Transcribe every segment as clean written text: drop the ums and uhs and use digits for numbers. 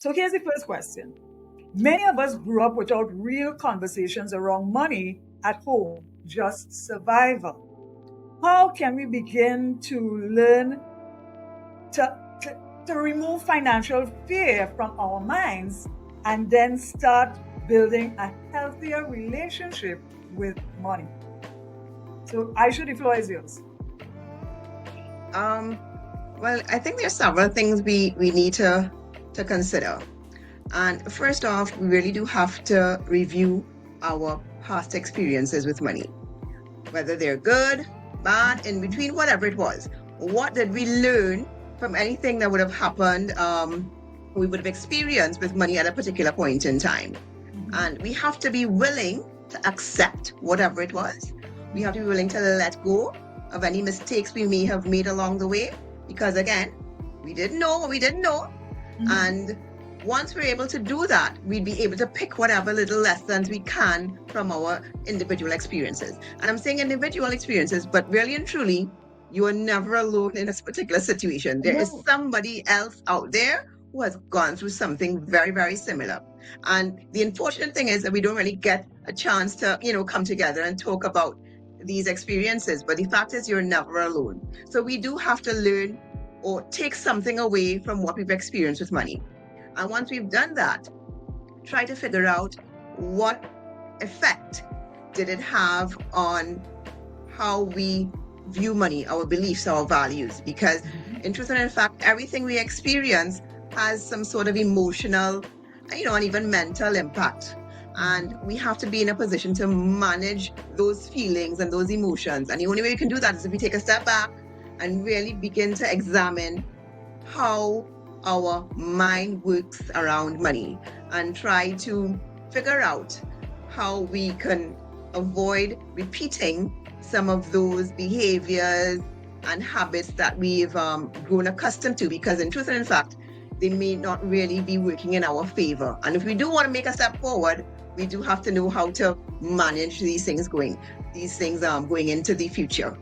So here's the first question. Many of us grew up without real conversations around money at home, just survival. How can we begin to learn to remove financial fear from our minds and then start building a healthier relationship with money? So, Aisha, the floor is yours. Well, I think there's several things we need to consider. And first off, we really do have to review our past experiences with money, whether they're good, bad, in between, whatever it was. What did we learn from anything that would have happened, we would have experienced with money at a particular point in time? And we have to be willing to accept whatever it was. We have to be willing to let go of any mistakes we may have made along the way, because again, we didn't know what we didn't know. And once we're able to do that, we'd be able to pick whatever little lessons we can from our individual experiences. And I'm saying individual experiences, but really and truly, you are never alone in this particular situation. There is somebody else out there who has gone through something very, very similar. And the unfortunate thing is that we don't really get a chance to, come together and talk about these experiences. But the fact is, you're never alone. So we do have to learn or take something away from what we've experienced with money. And once we've done that, try to figure out what effect did it have on how we view money, our beliefs, our values. Because in truth and in fact, everything we experience has some sort of emotional, and even mental impact. And we have to be in a position to manage those feelings and those emotions. And the only way we can do that is if we take a step back and really begin to examine how our mind works around money and try to figure out how we can avoid repeating some of those behaviors and habits that we've grown accustomed to, because in truth and in fact, they may not really be working in our favor. And if we do want to make a step forward, we do have to know how to manage these things going into the future.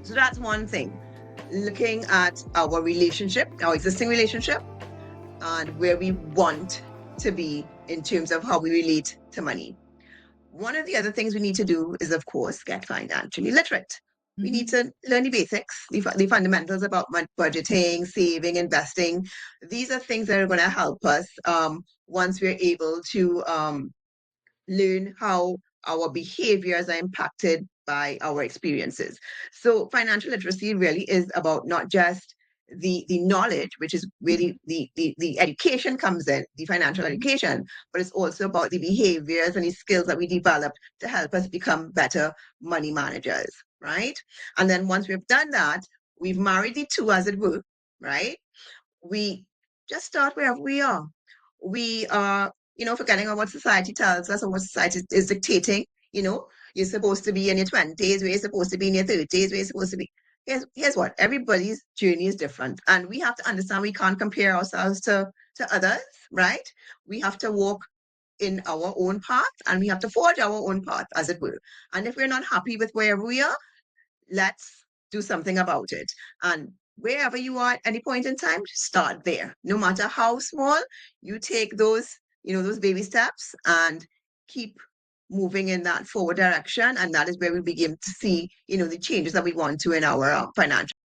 So that's one thing. Looking at our relationship, our existing relationship, and where we want to be in terms of how we relate to money. One of the other things we need to do is, of course, get financially literate. We need to learn the basics, the fundamentals about budgeting, saving, investing. These are things that are going to help us once we're able to learn how our behaviors are impacted by our experiences. So financial literacy really is about not just the knowledge, which is really the education comes in, the financial education, but it's also about the behaviors and the skills that we develop to help us become better money managers, right? And then once we've done that, we've married the two, as it were, right? We just start wherever we are. We are, forgetting about what society tells us or what society is dictating. You're supposed to be in your 20s, where you're supposed to be in your 30s, where you're supposed to be. Here's what, everybody's journey is different. And we have to understand we can't compare ourselves to others, right? We have to walk in our own path and we have to forge our own path, as it were. And if we're not happy with wherever we are, let's do something about it. And wherever you are at any point in time, start there. No matter how small, you take those, those baby steps and keep moving in that forward direction. And that is where we begin to see, the changes that we want to in our financial